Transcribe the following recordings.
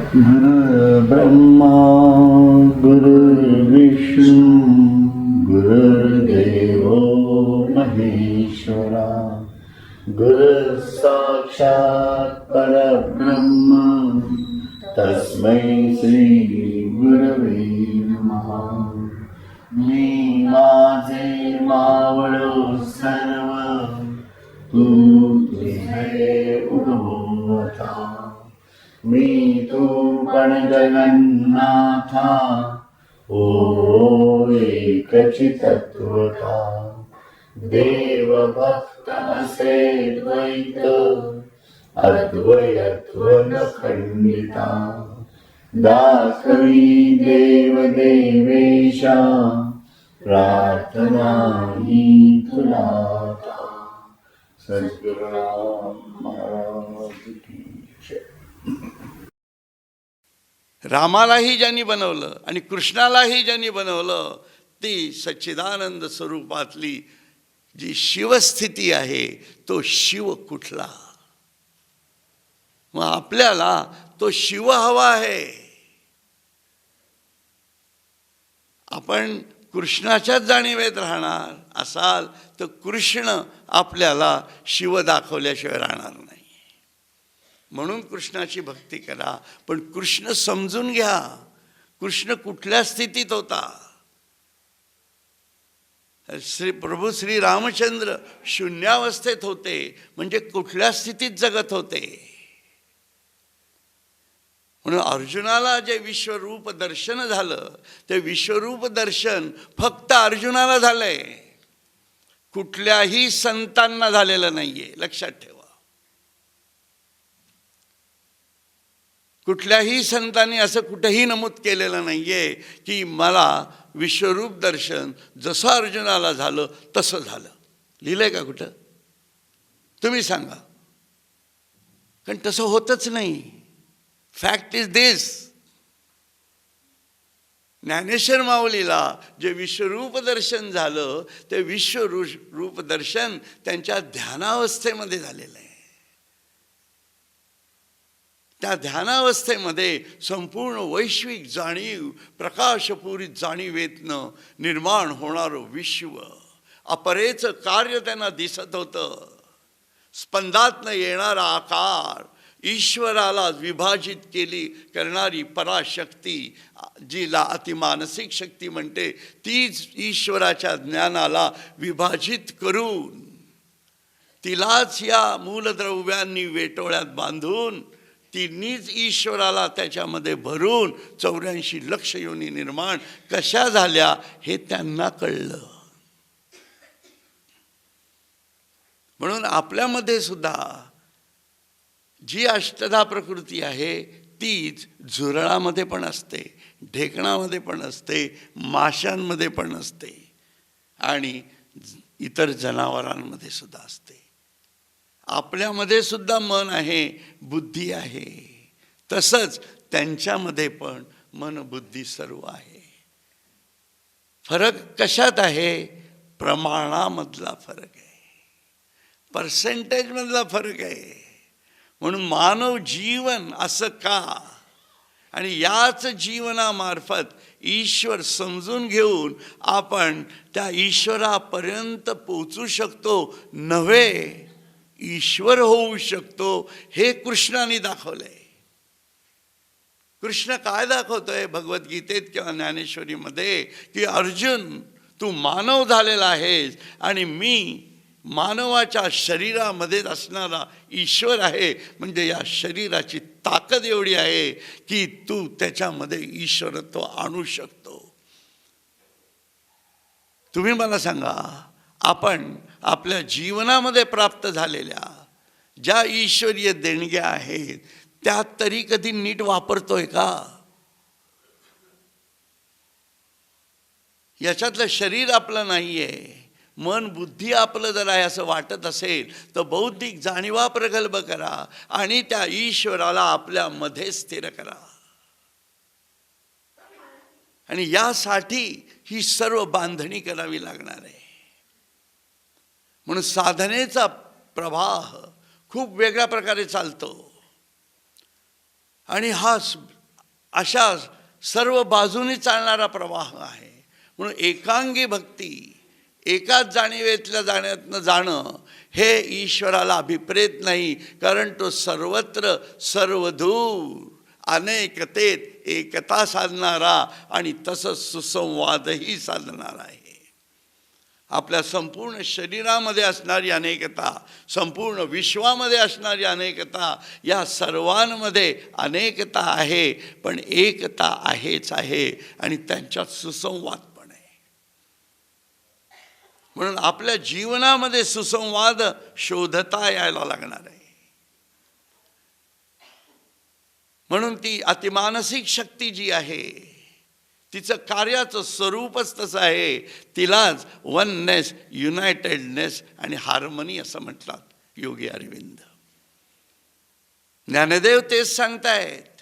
गुरुर्ब्रह्मा गुरुर्विष्णू गुरुर्देवो महेश्वरा गुरुः साक्षात् परब्रह्म तस्मै श्री गुरवे नमः. मी माझे मावळो सर्व तू तुझे उगवता. मी तू पण जगन्नाथा ओ एकची तत्वता. देव भक्त असे द्वैत अद्वयत्व न खंडिता. दाखवी देव देवेशा प्रार्थना ही तुला. सद्गुरुराम महाराज की जय. रामालाही ज्यांनी बनवलं आणि कृष्णालाही ज्यांनी बनवलं ती सच्चिदानंद स्वरूपातली जी शिवस्थिती आहे तो शिव कुठला. मग आपल्याला तो शिव हवा आहे. आपण कृष्णाच्याच जाणीवेत राहणार असाल तर कृष्ण आपल्याला शिव दाखवल्याशिवाय राहणार नाही. म्हणून कृष्णाची भक्ती करा, पण कृष्ण समजून घ्या. कृष्ण कुठल्या स्थितीत होता. प्रभू श्री रामचंद्र शून्यावस्थेत होते म्हणजे कुठल्या स्थितीत जगत होते. म्हणून अर्जुनाला जे विश्वरूप दर्शन झालं ते विश्वरूप दर्शन फक्त अर्जुनाला झालंय, कुठल्याही संतांना झालेलं नाहीये. लक्षात ठेवा. कुठल्याही संतांनी असं कुठेही नमूद केलेलं नाहीये की मला विश्वरूप दर्शन जसं अर्जुनाला झालं तसं झालं. लिहिलंय का कुठं? तुम्ही सांगा. कारण तसं होतच नाही. फॅक्ट इज दिस. ज्ञानेश्वर माऊलीला जे विश्वरूप दर्शन झालं ते विश्वरूप दर्शन त्यांच्या ध्यानावस्थेमध्ये झालेलं आहे. त्या ध्यानावस्थेमध्ये संपूर्ण वैश्विक जाणीव प्रकाशपूरित जाणीवेतनं निर्माण होणारं विश्व अपरेचं कार्य त्यांना दिसत होतं. स्पंदातनं येणारा आकार, ईश्वराला विभाजित करणारी पराशक्ती जिला अतिमानसिक शक्ती म्हणते, तीच ईश्वराच्या ज्ञानाला विभाजित करून तिलाच या मूलद्रव्यांनी वेटोळ्यात बांधून तिन्हीच ईश्वराला त्याच्यामध्ये भरून 84 लक्ष योनी निर्माण कशा झाल्या हे त्यांना कळलं. म्हणून आपल्यामध्ये सुद्धा जी अष्टधा प्रकृती आहे तीच झुरळामध्ये पण असते, ढेकणामध्ये पण असते, माशांमध्ये पण असते आणि इतर जनावरांमध्ये सुद्धा असते. आपल्यामध्ये सुद्धा मन आहे, बुद्धी आहे. तसंच त्यांच्यामध्ये पण मन बुद्धी सर्व आहे. फरक कशात आहे? प्रमाणामधला फरक आहे, पर्सेंटेजमधला फरक आहे. म्हणून मानव जीवन असं का, आणि याच जीवनामार्फत ईश्वर समजून घेऊन आपण त्या ईश्वरापर्यंत पोचू शकतो, नव्हे ईश्वर होऊ शकतो, हे कृष्णाने दाखवलंय. कृष्ण काय दाखवतोय भगवद्गीतेत किंवा ज्ञानेश्वरीमध्ये की अर्जुन तू मानव झालेला आहेस आणि मी मानवाच्या शरीरामध्ये असणारा ईश्वर आहे. म्हणजे या शरीराची ताकद एवढी आहे की तू त्याच्यामध्ये ईश्वरत्व आणू शकतो. तुम्ही मला सांगा, आपण आपल्या जीवनामध्ये प्राप्त झालेल्या ज्या ईश्वरीय देणग्या आहेत त्या तरी कधी नीट वापरतोय का? याच्यातलं शरीर आपलं नाहीये, मन बुद्धी आपलं जर आहे असं वाटत असेल तर बौद्धिक जाणीवा प्रगल्भ करा आणि त्या ईश्वराला आपल्यामध्ये स्थिर करा. आणि यासाठी ही सर्व बांधणी करावी लागणार आहे. म्हणून साधनेचा प्रवाह खूप वेगळ्या प्रकारे चालतो आणि हा अशा सर्व बाजूनी चालणारा प्रवाह आहे. म्हणून एकांगी भक्ती, एकाच जाणीवेतल्या जाण्यातनं जाणं हे ईश्वराला अभिप्रेत नाही, कारण तो सर्वत्र सर्वदूर अनेकतेत एकता साधणारा आणि तसंच सुसंवादही साधणारा आहे. आपल्या संपूर्ण शरीरामध्ये असणारी अनेकता, संपूर्ण विश्वामध्ये असणारी अनेकता, या सर्वांमध्ये अनेकता आहे, पण एकता आहेच आहे आणि त्यांच्यात सुसंवाद पण आहे. म्हणून आपल्या जीवनामध्ये सुसंवाद शोधता यायला लागणार आहे. म्हणून ती अतिमानसिक शक्ती जी आहे, तिचं कार्याचं स्वरूपच तसं आहे. तिलाच वननेस, युनायटेडनेस आणि हार्मनी असं म्हटलं योगी अरविंद. ज्ञानदेव तेच सांगतायत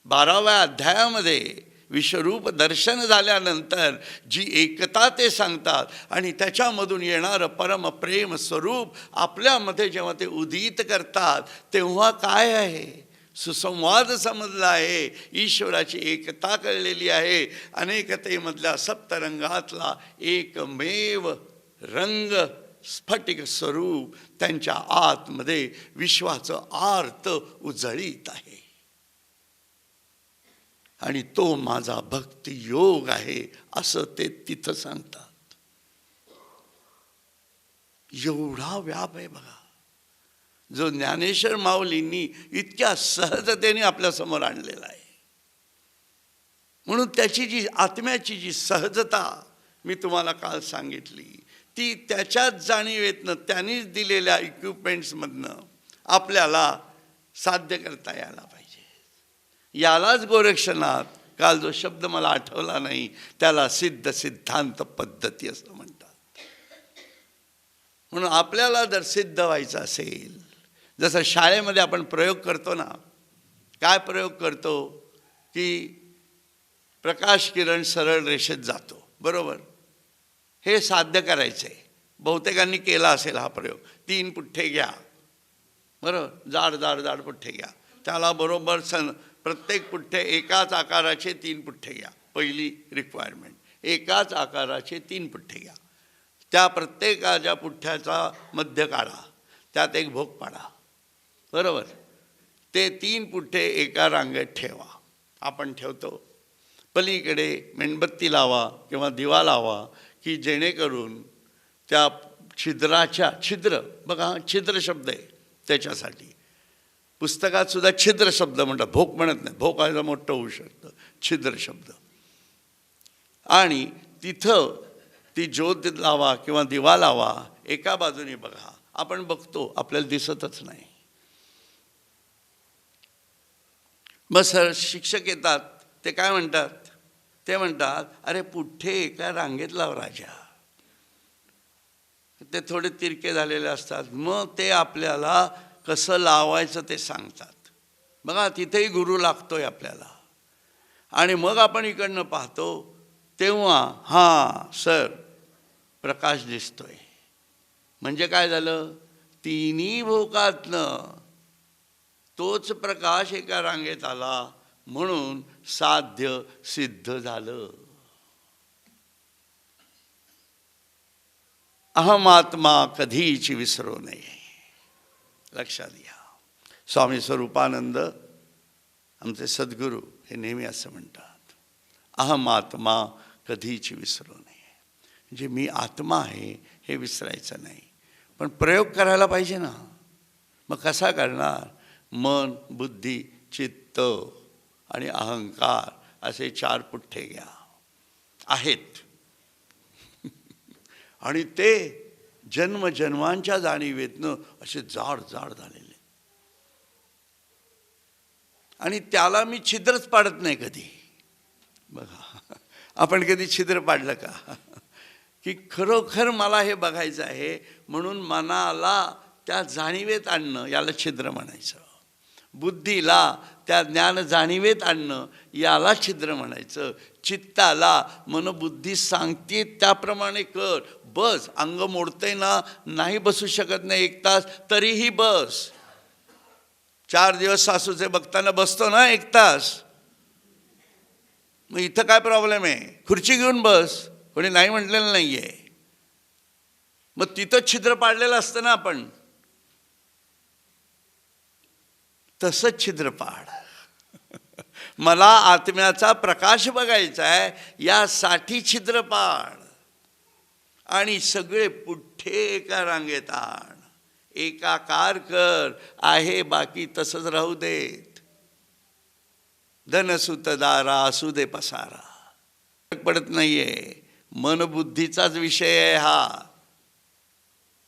12व्या अध्यायामध्ये. विश्वरूप दर्शन झाल्यानंतर जी एकता ते सांगतात आणि त्याच्यामधून येणारं परमप्रेम स्वरूप आपल्यामध्ये जेव्हा ते उदित करतात, तेव्हा काय आहे? सुसंवाद समजला आहे, ईश्वराची एकता कळलेली आहे. अनेकतेमधल्या सप्तरंगातला एकमेव रंग स्फटिक स्वरूप त्यांच्या आतमध्ये विश्वाचं आर्त उजळीत आहे. आणि तो माझा भक्ती योग आहे असं ते तिथं सांगतात. एवढा व्याप आहे बघा, जो ज्ञानेश्वर माऊलींनी इतक्या सहजतेने आपल्यासमोर आणलेला आहे. म्हणून त्याची जी आत्म्याची जी सहजता मी तुम्हाला काल सांगितली, ती त्याच्याच जाणीवेतनं त्यांनीच दिलेल्या इक्विपमेंट्समधनं आपल्याला साध्य करता यायला पाहिजे. यालाच गोरक्षनाथ, काल जो शब्द मला आठवला नाही, त्याला सिद्ध सिद्धांत पद्धती असं म्हणतात. म्हणून आपल्याला जर सिद्ध व्हायचं असेल, जसं शाळेमध्ये आपण प्रयोग करतो ना, काय प्रयोग करतो की प्रकाश किरण सरळ रेषेत जातो, बरोबर? हे साध्य करायचं आहे. बहुतेकांनी केला असेल हा प्रयोग. 3 पुठ्ठे घ्या, बरोबर, जाड जाड जाड पुठ्ठे घ्या, त्याला बरोबर प्रत्येक पुठ्ठे एकाच आकाराचे 3 पुठ्ठे घ्या. पहिली रिक्वायरमेंट, एकाच आकाराचे 3 पुठ्ठे घ्या. त्या प्रत्येकाच्या पुठ्ठ्याचा मध्य काढा, त्यात एक भोक पाडा, बरोबर. ते 3 पुठ्ठे एका रांगेत ठेवा. आपण ठेवतो. पलीकडे मेणबत्ती लावा किंवा दिवा लावा की जेणेकरून त्या छिद्राच्या, छिद्र बघा, छिद्र शब्द आहे त्याच्यासाठी. पुस्तकात सुद्धा छिद्र शब्द म्हणतात, भोक म्हणत नाही. भोक आहे मोठं होऊ शकतं, छिद्र शब्द. आणि तिथं ती ज्योत लावा किंवा दिवा लावा. एका बाजूने बघा, आपण बघतो आपल्याला दिसतच नाही. मग सर शिक्षक येतात, ते काय म्हणतात? ते म्हणतात, अरे पुठ्ठे एका रांगेत लाव राजा. ते थोडे तिरके झालेले असतात. मग ते आपल्याला कसं लावायचं ते सांगतात. बघा, तिथेही गुरु लागतोय आपल्याला. आणि मग आपण इकडनं पाहतो तेव्हा हां सर प्रकाश दिसतोय. म्हणजे काय झालं? तिन्ही भोकातनं तोच प्रकाश एका रांगेत आला, म्हणून साध्य सिद्ध झालं. अहमात्मा कधीच विसरू नये. लक्षात घ्या. स्वामी स्वरूपानंद आमचे सद्गुरू हे नेहमी असं म्हणतात, अहमात्मा कधीच विसरू नये. म्हणजे मी आत्मा आहे हे विसरायचं नाही. पण प्रयोग करायला पाहिजे ना. मग कसा करणार? मन, बुद्धी, चित्त आणि अहंकार असे 4 पुठ्ठे घ्या. आहेत आणि ते जन्मजन्मांच्या जाणीवेतनं असे जाड जाड झालेले. आणि त्याला मी छिद्रच पाडत नाही कधी. बघा, आपण कधी छिद्र पाडलं का? की खरोखर मला हे बघायचं आहे म्हणून मनाला त्या जाणीवेत आणणं, याला छिद्र म्हणायचं. बुद्धीला त्या ज्ञान जाणीवेत आणणं, याला छिद्र म्हणायचं. चित्ताला मनबुद्धी सांगते त्याप्रमाणे कर. बस, अंग मोडतंय ना, नाही बसू शकत नाही 1 तास, तरीही बस. 4 दिवस सासूचे बघताना बसतो ना 1 तास, मग इथं काय प्रॉब्लेम आहे? खुर्ची घेऊन बस, कोणी नाही म्हटलेलं नाही आहे. मग तिथं छिद्र पाडलेलं असतं ना आपण, तसंच छिद्र पाड. मला आत्म्याचा प्रकाश बघायचा आहे, यासाठी छिद्र पाड. आणि सगळे पुठ्ठे एका रांगेत आण, एकाकार कर. आहे बाकी तसंच राहू देत. धनसुत दारा असू दे पसारा, फरक पडत नाहीये. मनबुद्धीचाच विषय आहे हा.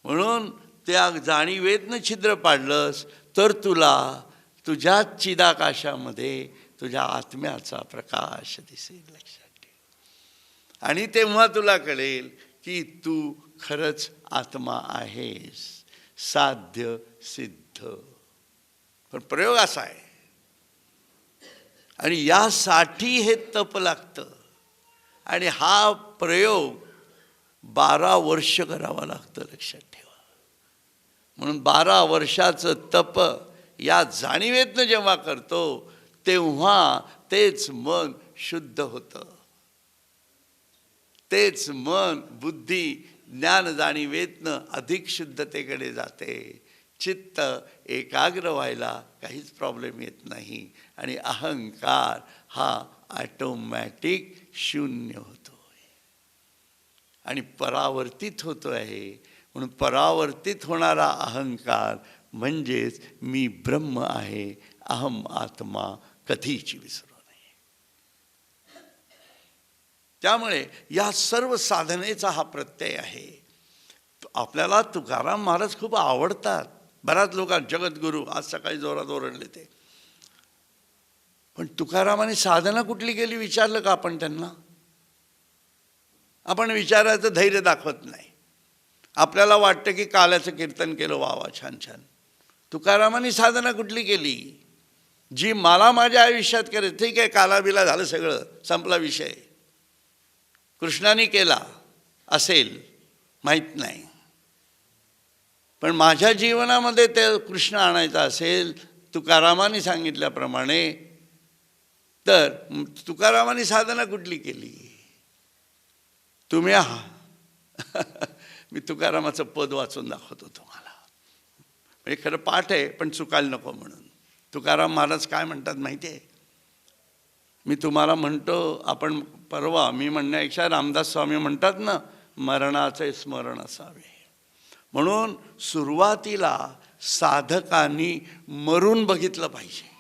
म्हणून त्या जाणीवेतनं छिद्र पाडलंस तर तुला तुझ्या चिदाकाशामध्ये तुझ्या आत्म्याचा प्रकाश दिसेल. लक्षात ठेव. आणि तेव्हा तुला कळेल की तू खरंच आत्मा आहेस, साध्य सिद्ध. पण प्रयोग असा आहे, आणि यासाठी हे तप लागतं. आणि हा प्रयोग 12 वर्ष करावा लागतं. लक्षात ठेवा. म्हणून 12 वर्षाचं तप या जाणीवेतनं जेव्हा करतो तेव्हा तेच मन शुद्ध होतं. तेच मन बुद्धी ज्ञान जाणीवेतनं अधिक शुद्धतेकडे जाते. चित्त एकाग्र व्हायला काहीच प्रॉब्लेम येत नाही. आणि अहंकार हा ऑटोमॅटिक शून्य होतो आणि परावर्तित होतो आहे. म्हणून परावर्तित होणारा अहंकार म्हणजेच मी ब्रह्म आहे, अहम आत्मा कधीच विसरू नये. त्यामुळे या सर्व साधनेचा हा प्रत्यय आहे. आपल्याला तुकाराम महाराज खूप आवडतात. बऱ्याच लोकांना जगद्गुरू आज सकाळी जोरात ओरडले ते. पण तुकारामाने साधना कुठली केली विचारलं का आपण त्यांना? आपण विचारायचं धैर्य दाखवत नाही. आपल्याला वाटतं की काल्याचं कीर्तन केलं, वा वा छान छान. तुकारामाने साधना कुठली केली जी मला माझ्या आयुष्यात करे? ठीक आहे, कालाबिला झालं, सगळं संपला विषय. कृष्णाने केला असेल माहीत नाही, पण माझ्या जीवनामध्ये ते कृष्ण आणायचा असेल तुकारामाने सांगितल्याप्रमाणे, तर तुकारामाने साधना कुठली केली? तुम्ही मी तुकारामाचं पद वाचून दाखवतो तुम्हाला. म्हणजे खरं पाठ आहे पण चुकायला नको म्हणून. तुकाराम महाराज काय म्हणतात माहिती आहे? मी तुम्हाला म्हणतो, आपण परवा मी म्हणण्यापेक्षा रामदास स्वामी म्हणतात ना, मरणाचे स्मरण असावे. म्हणून सुरुवातीला साधकांनी मरून बघितलं पाहिजे.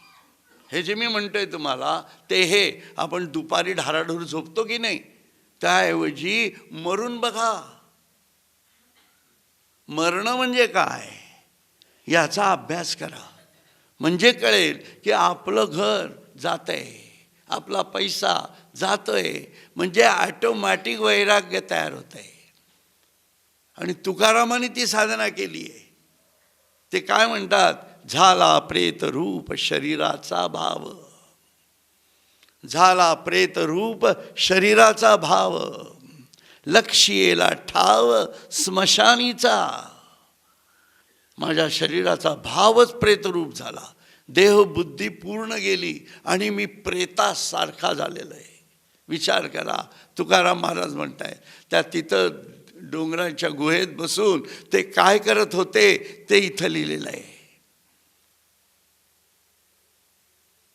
हे जे मी म्हणतोय तुम्हाला ते हे आपण दुपारी ढाराढूर झोपतो की नाही, त्याऐवजी मरून बघा. मरणं म्हणजे काय याचा अभ्यास करा. म्हणजे कळेल की आपलं घर जातंय, आपला पैसा जातोय, म्हणजे ऑटोमॅटिक वैराग्य तयार होतंय. आणि तुकारामाने ती साधना केली आहे. ते काय म्हणतात? झाला प्रेत रूप शरीराचा भाव, झाला प्रेत रूप शरीराचा भाव, लक्ष्येला ठाव स्मशानीचा. माझ्या शरीराचा भावच प्रेतरूप झाला, देहबुद्धी पूर्ण गेली आणि मी प्रेतासारखा झालेला आहे. विचार करा. तुकाराम महाराज म्हणताय त्या तिथं डोंगराच्या गुहेत बसून ते काय करत होते ते इथं लिहिलेलं आहे.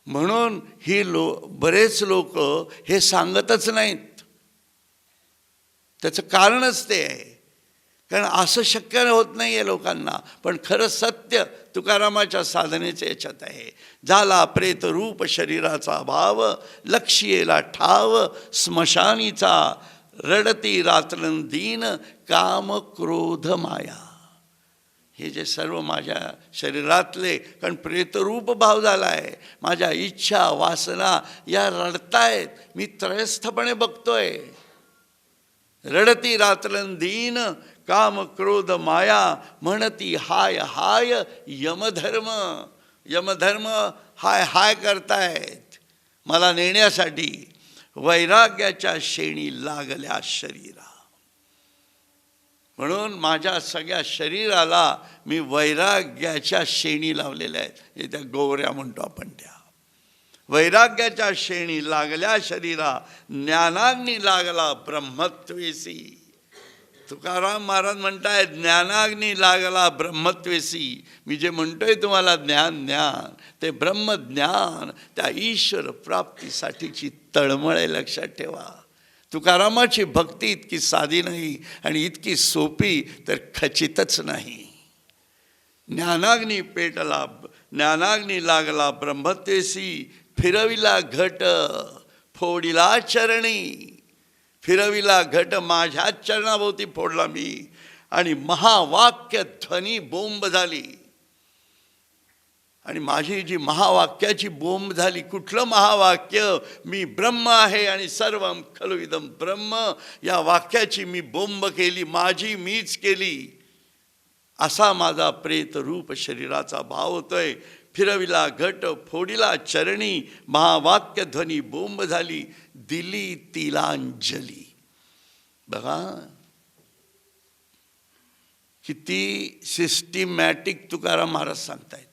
म्हणून बरेच लोक हे सांगतच नाहीत. त्याचं कारणच ते आहे, कारण असं शक्य होत नाही आहे लोकांना. पण खरं सत्य तुकारामाच्या साधनेचे याच्यात आहे. झाला प्रेत रूप शरीराचा भाव, लक्ष्येला ठाव स्मशानीचा, रडती रात्रंदीन काम क्रोध माया. हे जे सर्व माझ्या शरीरातले, कारण प्रेतरूप भाव झाला आहे, माझ्या इच्छा वासना या रडतायत. मी त्रयस्थपणे बघतोय. रडती रात्रंदीन काम क्रोध माया, म्हणती हाय हाय यमधर्म. यमधर्म हाय हाय करतायत मला नेण्यासाठी. वैराग्याच्या शेणी लागल्या शरीरा. म्हणून माझ्या सगळ्या शरीराला मी वैराग्याच्या शेणी लावलेल्या आहेत. हे त्या गोवऱ्या म्हणतो आपण त्या. वैराग्याच्या शेणी लागल्या शरीरा, ज्ञानाग्नी लागला ब्रह्मत्वेसी. तुकाराम महाराज म्हणताय ज्ञानाग्नी लागला ब्रह्मत्वेसी. मी जे म्हणतोय तुम्हाला ज्ञान ज्ञान, ते ब्रह्मज्ञान, त्या ईश्वर प्राप्तीसाठीची तळमळ आहे, लक्षात ठेवा. तुकारामाची भक्ती इतकी साधी नाही आणि इतकी सोपी तर खचितच नाही. ज्ञानाग्नी पेटला, ज्ञानाग्नी लागला ब्रह्मत्वेसी. फिरविला घट फोडिला चरणी. फिरविला घट माझ्याच चरणाभोवती फोडला मी, आणि महावाक्य ध्वनी बोंब झाली. आणि माझी जी महावाक्याची बोंब झाली, कुठलं महावाक्य? मी ब्रह्म आहे आणि सर्वं खलु इदं ब्रह्म. या वाक्याची मी बोंब केली, माझी मीच केली. असा माझा प्रेत रूप शरीराचा भाव होतोय. फिरविला घट फोडिला चरणी, महावाक्य ध्वनी बोंब झाली. दिली तिलांजली. बघा किती सिस्टमॅटिक तुकाराम महाराज सांगतायत.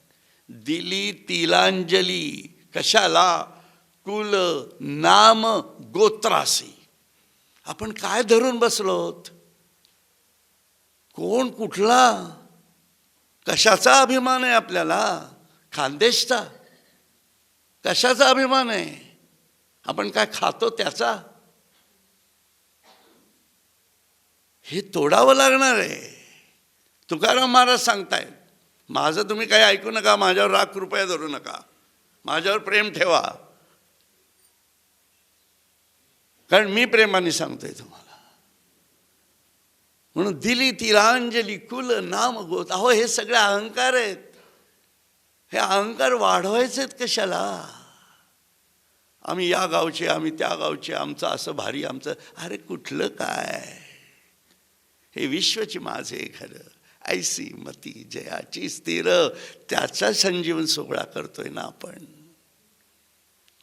दिली तिलांजली. कशाला? कुल नाम गोत्रासी. आपण काय धरून बसलोत? कोण कुठला? कशाचा अभिमान आहे आपल्याला? खानदेशचा? कशाचा अभिमान आहे? आपण काय खातो त्याचा? हे तोडावं लागणार आहे. तुकाराम महाराज सांगतायत, माझं तुम्ही काही ऐकू नका, माझ्यावर राग कृपया धरू नका, माझ्यावर प्रेम ठेवा, कारण मी प्रेमाने सांगतोय तुम्हाला. म्हणून दिली तिलांजली कुल नाम गोत. अहो हे सगळे अहंकार आहेत. हे अहंकार वाढवायचे आहेत कशाला? आम्ही या गावचे, आम्ही त्या गावचे, आमचं असं भारी, आमचं. अरे कुठलं काय? हे विश्वची माझे घर, ऐसी मती जयाची स्थिर. त्याचा संजीवन सोहळा करतोय ना आपण.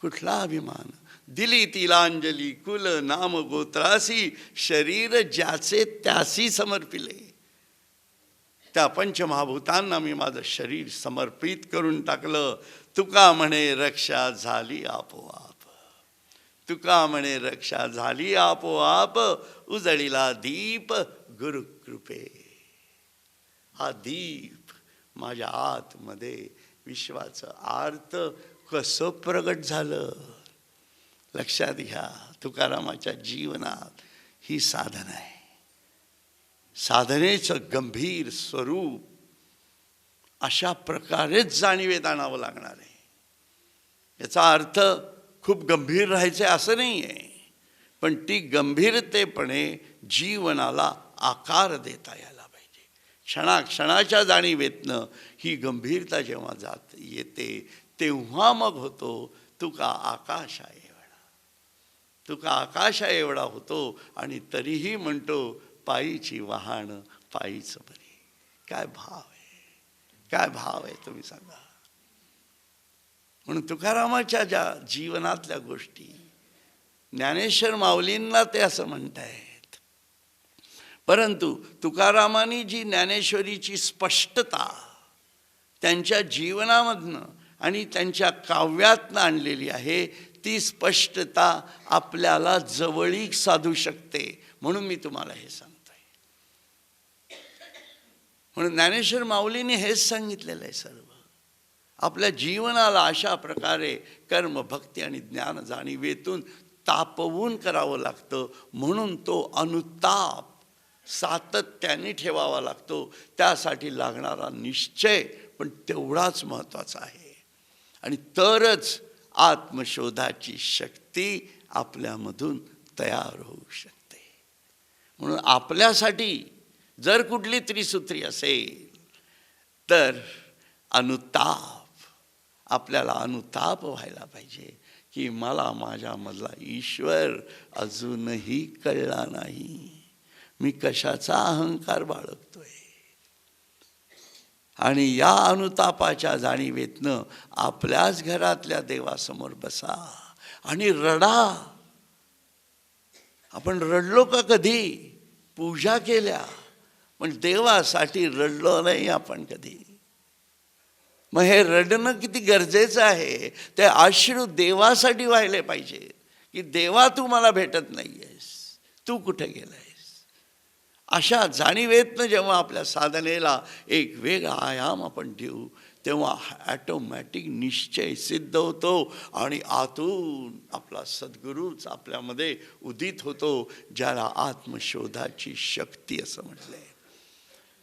कुठला अभिमान? दिली तिलांजली कुल नाम गोत्रासी. शरीर ज्याचे त्यासी समर्पिले. त्या पंचमहाभूतांना मी माझं शरीर समर्पित करून टाकलं. तुका म्हणे रक्षा झाली आपोआप. तुका म्हणे रक्षा झाली आपोआप. उजळीला दीप गुरुकृपे. हा दीप माझ्या आतमध्ये विश्वाचं आर्त कसं प्रगट झालं? लक्षात घ्या, तुकारामाच्या जीवनात ही साधन आहे. साधनेचं गंभीर स्वरूप अशा प्रकारेच जाणीवेत आणावं लागणार आहे. याचा अर्थ खूप गंभीर राहायचं असं नाही आहे, पण ती गंभीरतेपणे जीवनाला आकार देता यायला पाहिजे. क्षणाक्षणाच्या जाणीवेतनं ही गंभीरता जेव्हा येते तेव्हा मग होतो तुका आकाशा एवढा. तुका आकाशा एवढा होतो आणि तरीही म्हणतो पायीची वाहन पायीच बरी. काय भाव आहे, काय भाव आहे तुम्ही सांगा. म्हणून तुकारामाच्या ज्या जीवनातल्या गोष्टी ज्ञानेश्वर माऊलींना ते असं म्हणतायत. परंतु तुकारामांनी जी ज्ञानेश्वरीची स्पष्टता त्यांच्या जीवनामधनं आणि त्यांच्या काव्यातनं आणलेली आहे, ती स्पष्टता आपल्याला जवळीक साधू शकते. म्हणून मी तुम्हाला हे सांगतोय. म्हणून ज्ञानेश्वर माऊलींनी हेच सांगितलेलं आहे. सर्व आपल्या जीवनाला अशा प्रकारे कर्म भक्ती आणि ज्ञान जाणीवेतून तापवून करावं लागतं. म्हणून तो अनुताप सातत्याने ठेवावा लागतो. त्यासाठी लागणारा निश्चय पण तेवढाच महत्त्वाचा आहे. आणि तरच आत्मशोधाची शक्ती आपल्यामधून तयार होऊ शकते. म्हणून आपल्यासाठी जर कुठली त्रिसूत्री असेल तर अनुताप, आपल्याला अनुताप व्हायला पाहिजे की मला माझ्यामधला ईश्वर अजूनही कळला नाही. मी कशाचा अहंकार बाळगतोय. आणि या अनुतापाच्या जाणीवेतनं आपल्याच घरातल्या देवासमोर बसा आणि रडा. आपण रडलो का कधी? पूजा केल्या, पण देवासाठी रडलो नाही आपण कधी. मग हे रडणं किती गरजेचं आहे. ते अश्रू देवासाठी व्हायला पाहिजे की देवा तू मला भेटत नाही आहेस, तू कुठे गेला आहेस. अशा जाणीवेतनं जेव्हा आपल्या साधनेला एक वेगळा आयाम आपण देऊ तेव्हा ॲटोमॅटिक निश्चय सिद्ध होतो आणि आतून आपला सद्गुरूच आपल्यामध्ये उदित होतो, ज्याला आत्मशोधाची शक्ती असं म्हटलं आहे.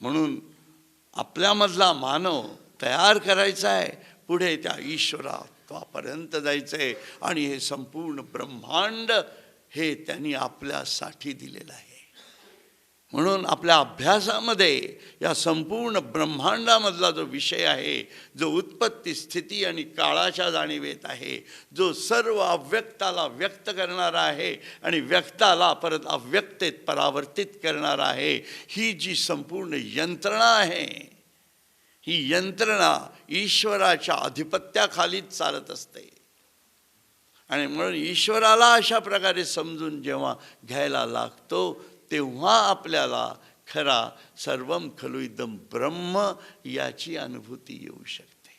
म्हणून आपल्यामधला मानव तयार करायचा आहे, पुढे त्या ईश्वरात्वापर्यंत जायचं आहे. आणि हे संपूर्ण ब्रह्मांड हे त्यांनी आपल्यासाठी दिलेलं आहे. म्हणून आपल्या अभ्यासामध्ये या संपूर्ण ब्रह्मांडामधला जो विषय आहे, जो उत्पत्ती स्थिती आणि काळाच्या जाणीवेत आहे, जो सर्व अव्यक्ताला व्यक्त करणारा आहे आणि व्यक्ताला परत अव्यक्तेत परावर्तित करणारा आहे, ही जी संपूर्ण यंत्रणा आहे, ही यंत्रणा ईश्वराच्या अधिपत्याखालीच चालत असते. आणि म्हणून ईश्वराला अशा प्रकारे समजून जेव्हा घ्यायला लागतो तेव्हा आपल्याला खरा सर्वम खलु इदं ब्रह्म याची अनुभूती येऊ शकते.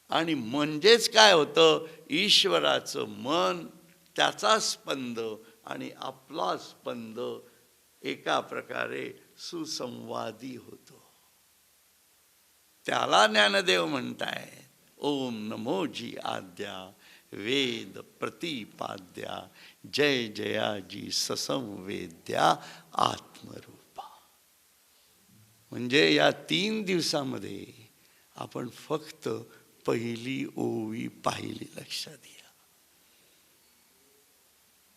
आणि म्हणजेच काय होतं, ईश्वराचं मन, त्याचा स्पंद आणि आपला स्पंद एका प्रकारे सुसंवादी होतो. त्याला ज्ञानदेव म्हणतायत, ओम नमोजी आद्या वेद प्रतिपाद्या जय जयाजी ससंवेद्या आत्मरूपा. म्हणजे या 3 दिवसामध्ये आपण फक्त पहिली ओवी पाहिली, लक्षात घ्या.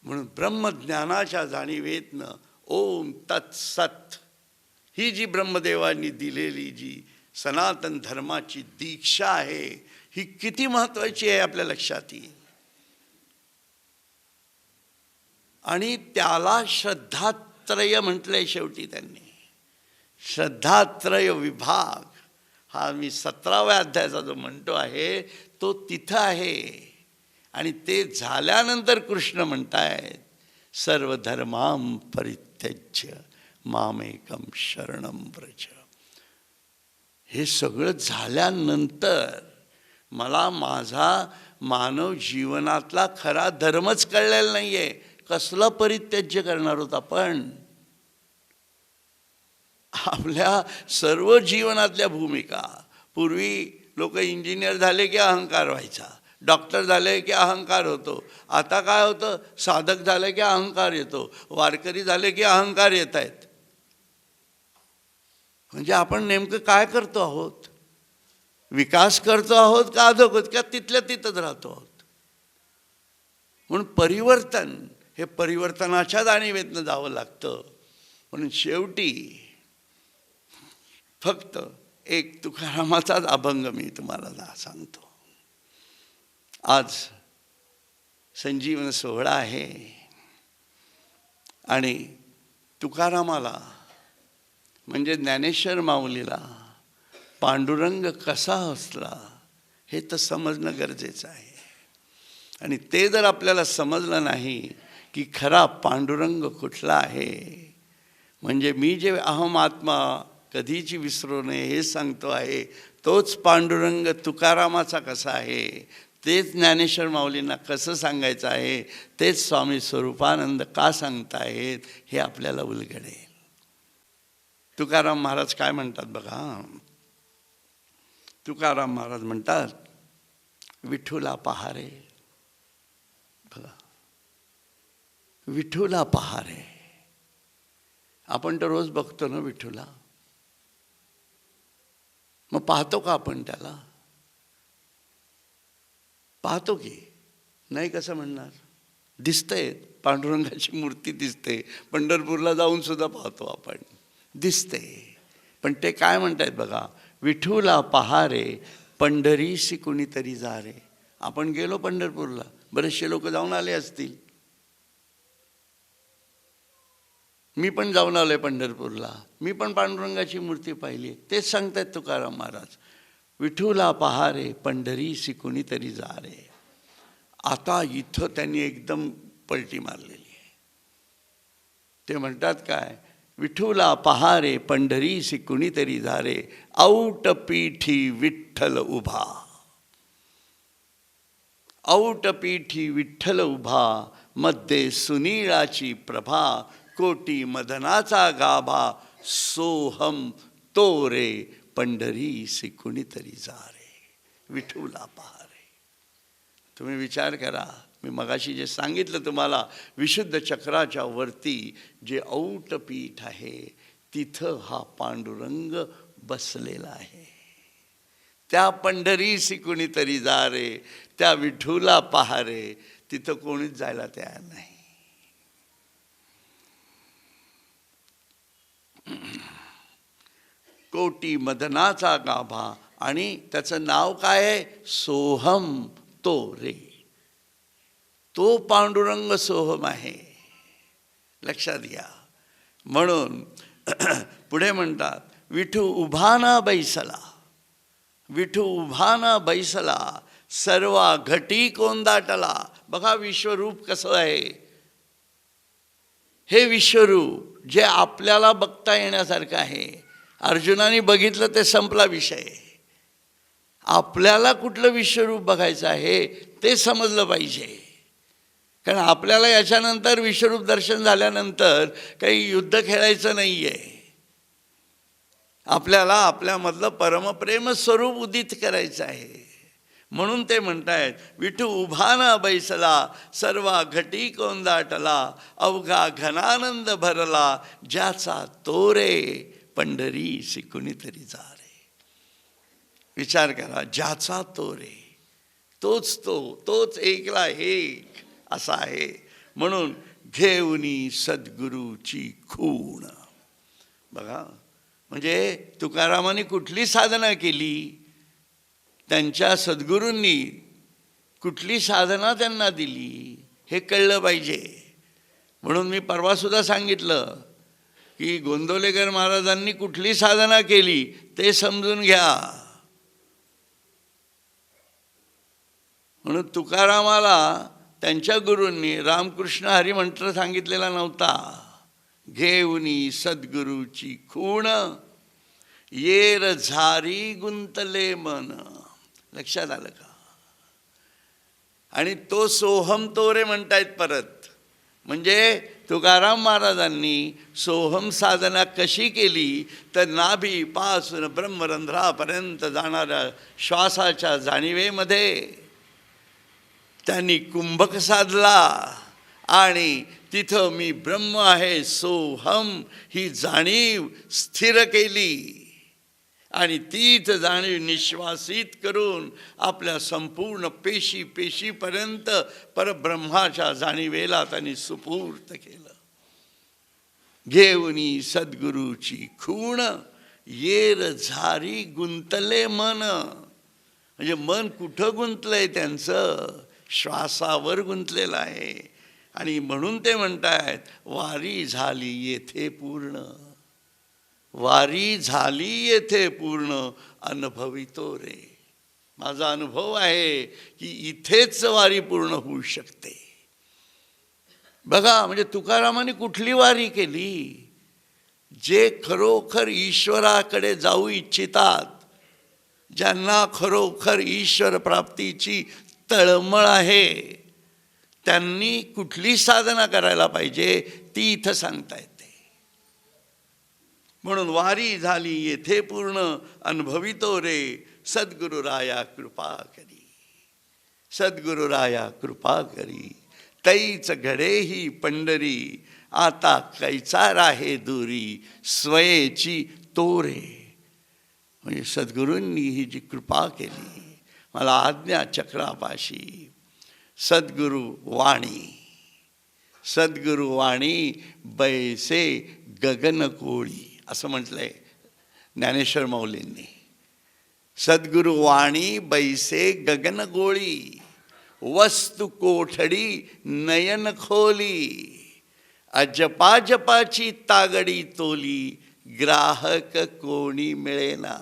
म्हणून ब्रह्मज्ञानाच्या जाणीवेतनं ओम तत्सत ही जी ब्रह्मदेवांनी दिलेली जी सनातन धर्माची दीक्षा आहे, ही किती महत्त्वाची आहे आपल्या लक्षात येईल. आणि त्याला श्रद्धात्रय म्हटलंय शेवटी त्यांनी. श्रद्धात्रय विभाग हा मी 17व्या अध्यायाचा जो म्हणतो आहे तो तिथं आहे. आणि ते झाल्यानंतर कृष्ण म्हणतायत, सर्वधर्मां परित्यज्य मामेकं शरणं व्रज. हे सगळं झाल्यानंतर मला माझा मानव जीवनातला खरा धर्मच कळलेला नाही आहे. कसला परित्यज्य करणार होता आपण? आपल्या सर्व जीवनातल्या भूमिका, पूर्वी लोक इंजिनियर झाले की अहंकार व्हायचा, डॉक्टर झाले की अहंकार होतो. आता काय होतं, साधक झाले की अहंकार येतो, वारकरी झाले की अहंकार येत आहेत. म्हणजे आपण नेमकं काय करतो आहोत? विकास करतो आहोत का अधोगत, का तिथल्या तिथंच राहतो आहोत? म्हणून परिवर्तन हे परिवर्तनाच्या जाणीवेतनं जावं लागतं. म्हणून शेवटी फक्त एक तुकारामाचाच अभंग मी तुम्हाला सांगतो. आज संजीवन सोहळा आहे आणि तुकारामाला म्हणजे ज्ञानेश्वर माऊलीला पांडुरंग कसा असला हे तर समजणं गरजेचं आहे. आणि ते जर आपल्याला समजलं नाही की खरा पांडुरंग कुठला आहे, म्हणजे मी जे अहम आत्मा कधीची विसरू नये हे सांगतो आहे, तोच पांडुरंग तुकारामाचा कसा आहे, तेच ज्ञानेश्वर माऊलींना कसं सांगायचं आहे, तेच स्वामी स्वरूपानंद का सांगतायत हे आपल्याला उलगडेल. तुकाराम महाराज काय म्हणतात बघा. तुकाराम महाराज म्हणतात, विठूला पहारे. बघा, विठूला पहारे. आपण तर रोज बघतो ना विठूला, मग पाहतो का आपण त्याला? पाहतो की नाही, कसं म्हणणार? दिसतंय, पांडुरंगाची मूर्ती दिसते. पंढरपूरला जाऊन सुद्धा पाहतो आपण, दिसते. पण ते काय म्हणतायत बघा, विठूला पहारे पंढरीशी कुणीतरी जा रे. आपण गेलो पंढरपूरला, बरेचसे लोक जाऊन आले असतील. मी पण जाऊन आलोय पंढरपूरला, मी पण पांडुरंगाची मूर्ती पाहिली. तेच सांगतायत तुकाराम महाराज, विठूला पहारे पंढरीशी कुणीतरी जा रे. आता इथं त्यांनी एकदम पलटी मारलेली आहे. ते म्हणतात काय, विठूला पहारे पंढरीसी कुणीतरी जारे, औट पीठी विठ्ठल उभा. औट पीठी विठ्ठल उभा, मध्ये सुनीळाची प्रभा, कोटी मदनाचा गाभा, सोहम तो रे पंढरीसी कुणीतरी जारे. विठूला पहारे. तुम्ही विचार करा, मी मगाशी जे सांगितलं तुम्हाला, विशुद्ध चक्राच्या वरती जे औटपीठ आहे तिथं हा पांडुरंग बसलेला आहे. त्या पंढरीसी कुणीतरी जा रे, त्या विठूला पहारे. तिथं कोणीच जायला तयार नाही. कोटी मदनाचा गाभा, आणि त्याचं नाव काय आहे? सोहम तो रे. तो पांडुरंग सोहम आहे. लक्षात घ्या. म्हणून पुढे म्हणतात, विठू उभा ना बैसला. विठू उभा ना बैसला, सर्वा घटी कोंदाटला. बघा विश्वरूप कसं आहे. हे विश्वरूप जे आपल्याला बघता येण्यासारखं आहे. अर्जुनाने बघितलं ते संपला विषय. आपल्याला कुठलं विश्वरूप बघायचं आहे ते समजलं पाहिजे. कारण आपल्याला याच्यानंतर विश्वरूप दर्शन झाल्यानंतर काही युद्ध खेळायचं नाही आहे. आपल्याला आपल्यामधलं परमप्रेम स्वरूप उदित करायचं आहे. म्हणून ते म्हणतायत, विठू उभा ना बैसला, सर्वा घटी कोंदाटला, अवघा घनानंद भरला, ज्याचा तो रे पंढरीसी कुणीतरी जा रे. विचार करा, ज्याचा तो रे, तोच तो, तोच एकला एक असा आहे. म्हणून घेऊनी सद्गुरूची खूण. बघा, म्हणजे तुकारामाने कुठली साधना केली, त्यांच्या सद्गुरूंनी कुठली साधना त्यांना दिली हे कळलं पाहिजे. म्हणून मी परवासुद्धा सांगितलं की गोंदवलेकर महाराजांनी कुठली साधना केली ते समजून घ्या. म्हणून तुकारामाला त्यांच्या गुरूंनी रामकृष्ण हरी मंत्र सांगितलेला नव्हता. घेऊनी सद्गुरूची खूण, येर झारी गुंतले मन. लक्षात आलं का? आणि तो सोहम तो रे म्हणतायत परत. म्हणजे तुकाराम महाराजांनी सोहम साधना कशी केली तर नाभीपासून ब्रह्मरंध्रापर्यंत जाणाऱ्या श्वासाच्या जाणीवेमध्ये त्यांनी कुंभक साधला आणि तिथं मी ब्रह्म आहे सोहम ही जाणीव स्थिर केली. आणि तीच जाणीव निश्वासित करून आपल्या संपूर्ण पेशीपर्यंत परब्रह्माच्या जाणीवेला त्यांनी सुपूर्त केलं. घेऊनी सद्गुरूची खूण, येर झारी गुंतले मन. म्हणजे मन कुठं गुंतलंय त्यांचं? श्वासावर गुंतलेलं आहे. आणि म्हणून ते म्हणतायत, वारी झाली येथे पूर्ण. वारी झाली येथे पूर्ण, अनुभवितो रे. माझा अनुभव आहे की इथेच वारी पूर्ण होऊ शकते. बघा, म्हणजे तुकारामाने कुठली वारी केली? जे खरोखर ईश्वराकडे जाऊ इच्छितात, ज्यांना खरोखर ईश्वर प्राप्तीची तळमळ आहे, त्यांनी कुठली साधना करायला पाहिजे ती इथं सांगता येते. म्हणून वारी झाली येथे पूर्ण, अनुभवितो रे सद्गुरुराया कृपा करी. सद्गुरुराया कृपा करी, तैच घडे ही पंढरी. आता कैचा राहे दूरी, स्वयेची तोरे. म्हणजे सद्गुरूंनी ही जी कृपा केली मला आज्ञा चक्रापाशी. सद्गुरु वाणी, सद्गुरु वाणी बैसे गगन कोळी असं म्हटलंय ज्ञानेश्वर माऊलींनी. सद्गुरु वाणी बैसे गगन गोळी, वस्तु कोठडी नयन खोली. अजपा जपाची तागडी तोली, ग्राहक कोणी मिळेना.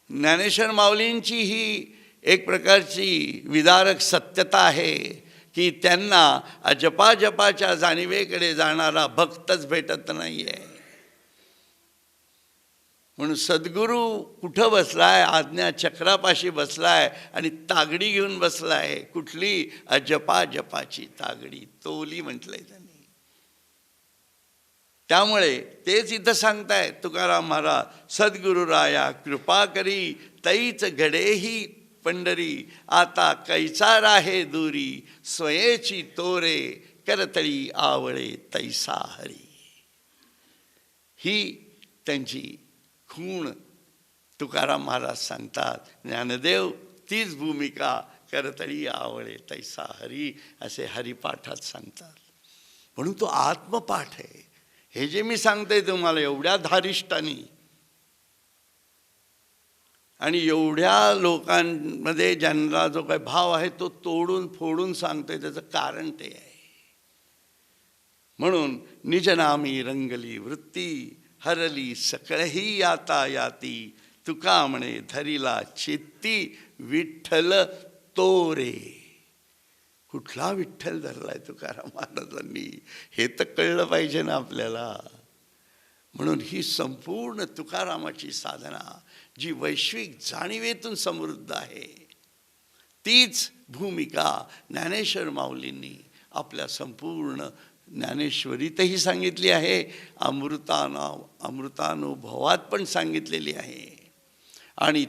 ज्ञानेश्वर माऊलींची ही एक प्रकारची विदारक सत्यता आहे की त्यांना जपाच्या जाणीवेकडे जाणारा भक्तच भेटत नाही आहे. म्हणून सद्गुरू कुठं बसलाय? आज्ञा चक्रापाशी बसलाय आणि तागडी घेऊन बसलाय. कुठली? जपाची तागडी, तोली म्हटलंय त्यांनी. त्यामुळे तेच इथं सांगताय तुकाराम महाराज, सद्गुरू राया कृपा करी तैच घडेही पंढरी, आता कैचा राहे दूरी, स्वयेची तोरे करतळी आवळे तैसा हरी. ही त्यांची खूण तुकाराम महाराज सांगतात. ज्ञानदेव तीच भूमिका, करतळी आवळे तैसा हरी, असे हरिपाठात सांगतात. म्हणून तो आत्मपाठ आहे. हे जे मी सांगतोय तुम्हाला एवढ्या धारिष्ठानी आणि एवढ्या लोकांमध्ये ज्यांना जो काही भाव आहे तो तोडून फोडून सांगतोय, त्याचं कारण ते आहे. म्हणून निजनामी रंगली वृत्ती, हरली सकळही याता याती, तुका म्हणे धरिला चित्ती, विठ्ठल तोरे. कुठला विठ्ठल धरलाय तुकाराम महाराजांनी, हे तर कळलं पाहिजे ना आपल्याला. म्हणून ही संपूर्ण तुकारामाची साधना जी वैश्विक जाणीवेतून समृद्ध आहे, तीच भूमिका ज्ञानेश्वर माऊलींनी आपल्या संपूर्ण ज्ञानेश्वरीतही सांगितली आहे, अमृतानुभवात पण सांगितलेली आहे. आणि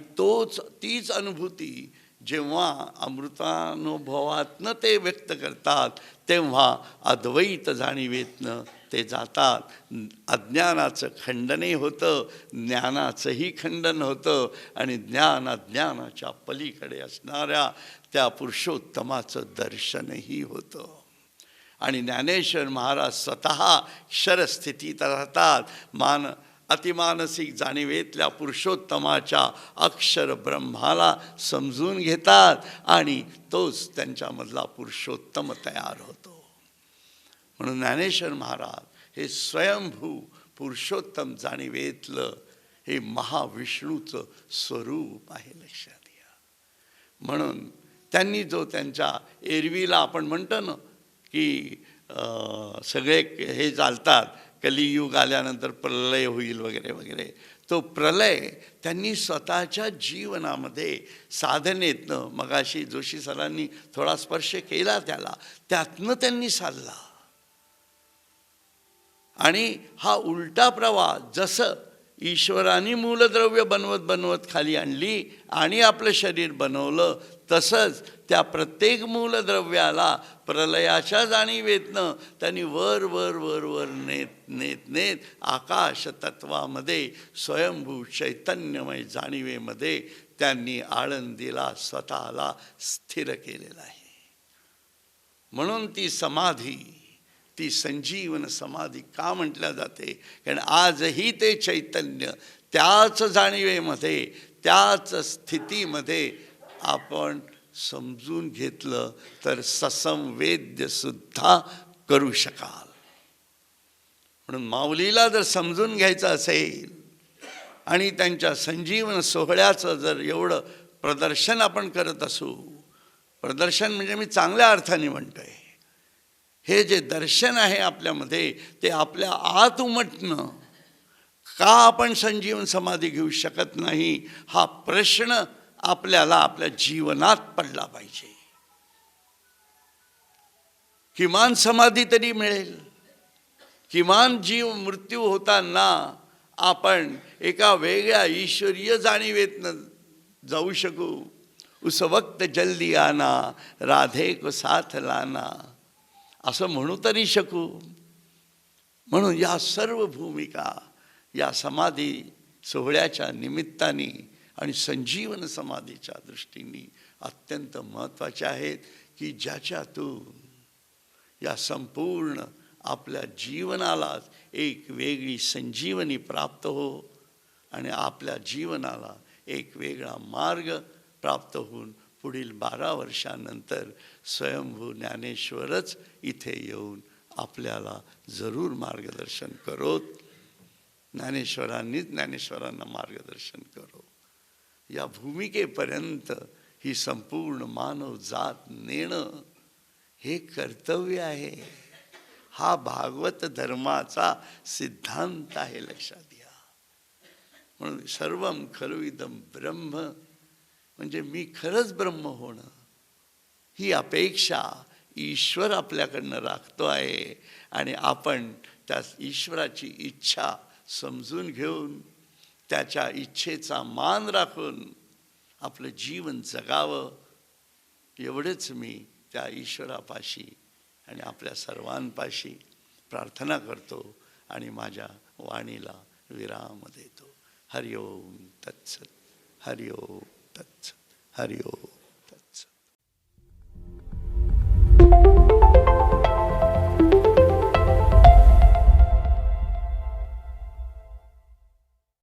तीच अनुभूती जेव्हा अमृतानुभवातनं ते व्यक्त करतात, तेव्हा अद्वैत जाणीवेतनं ते जातात. अज्ञानाचं खंडनही होतं, ज्ञानाचंही खंडन होतं, आणि अज्ञानाच्या पलीकडे असणाऱ्या त्या पुरुषोत्तमाचं दर्शनही होतं. आणि ज्ञानेश्वर महाराज स्वतः क्षरस्थितीत राहतात. अतिमानसिक जाणीवेतल्या पुरुषोत्तमाच्या अक्षर ब्रह्माला समजून घेतात आणि तोच त्यांच्यामधला पुरुषोत्तम तयार होतो. म्हणून ज्ञानेश्वर महाराज हे स्वयंभू पुरुषोत्तम जाणीवेतलं हे महाविष्णूचं स्वरूप आहे, लक्षात घ्या. म्हणून त्यांनी जो त्यांच्या एरवीला आपण म्हणतो ना की सगळे हे चालतात, कलियुग आल्यानंतर प्रलय होईल वगैरे वगैरे, तो प्रलय त्यांनी स्वतःच्या जीवनामध्ये साधनेतनं, मगाशी जोशी सरांनी थोडा स्पर्श केला त्याला, त्यातनं त्यांनी साधला. आणि हा उलटा प्रवाह, जसं ईश्वराने मूलद्रव्य बनवत खाली आणली आणि आपलं शरीर बनवलं, तसंच त्या प्रत्येक मूलद्रव्याला प्रलयाच्या जाणीवेतनं त्यांनी वर वर वर वर नेत आकाश तत्वामध्ये, स्वयंभू चैतन्यमय जाणीवेमध्ये त्यांनी आळंदीला स्वतःला स्थिर केलेलं आहे. म्हणून ती समाधी, ती संजीवन समाधी का म्हटल्या जाते? कारण आजही ते चैतन्य त्याच जाणीवेमध्ये, त्याच स्थितीमध्ये आपण समजून घेतलं तर ससंवेद्य सुद्धा करू शकाल. म्हणून माऊलीला जर समजून घ्यायचं असेल आणि त्यांच्या संजीवन सोहळ्याचं जर एवढं प्रदर्शन आपण करत असू, प्रदर्शन म्हणजे मी चांगल्या अर्थाने म्हणतोय, हे जे दर्शन आहे आपल्यामध्ये ते आपल्या आत उमटणं, का आपण संजीवन समाधी घेऊ शकत नाही हा प्रश्न आपल्याला आपल्या जीवनात पडला पाहिजे. किमान समाधी तरी मिळेल, किमान जीव मृत्यू होताना आपण एका वेगळ्या ईश्वरीय जाणीवेतनं जाऊ शकू. उस वक्त जल्दी आना राधे को साथ लाना, असं म्हणू तरी शकू. म्हणून या सर्व भूमिका या समाधी सोहळ्याच्या निमित्ताने आणि संजीवन समाधीच्या दृष्टीने अत्यंत महत्त्वाच्या आहेत, की ज्याच्यातून या संपूर्ण आपल्या जीवनालाच एक वेगळी संजीवनी प्राप्त हो आणि आपल्या जीवनाला एक वेगळा मार्ग प्राप्त होऊन पुढील 12 वर्षांनंतर स्वयंभू ज्ञानेश्वरच इथे येऊन आपल्याला जरूर मार्गदर्शन करोत. ज्ञानेश्वरांनीच ज्ञानेश्वरांना मार्गदर्शन करो. या भूमिकेपर्यंत ही संपूर्ण मानव जात नेणं हे कर्तव्य आहे. हा भागवत धर्माचा सिद्धांत आहे, लक्षात घ्या. म्हणून सर्वम खलु इदं ब्रह्म म्हणजे मी खरंच ब्रह्म होणं, ही अपेक्षा ईश्वर आपल्याकडनं राखतो आहे. आणि आपण त्या ईश्वराची इच्छा समजून घेऊन त्याच्या इच्छेचा मान राखून आपलं जीवन जगावं, एवढंच मी त्या ईश्वरापाशी आणि आपल्या सर्वांपाशी प्रार्थना करतो आणि माझ्या वाणीला विराम देतो. हरिओम तत्सत. हरिओम तत्सत. हरिओम.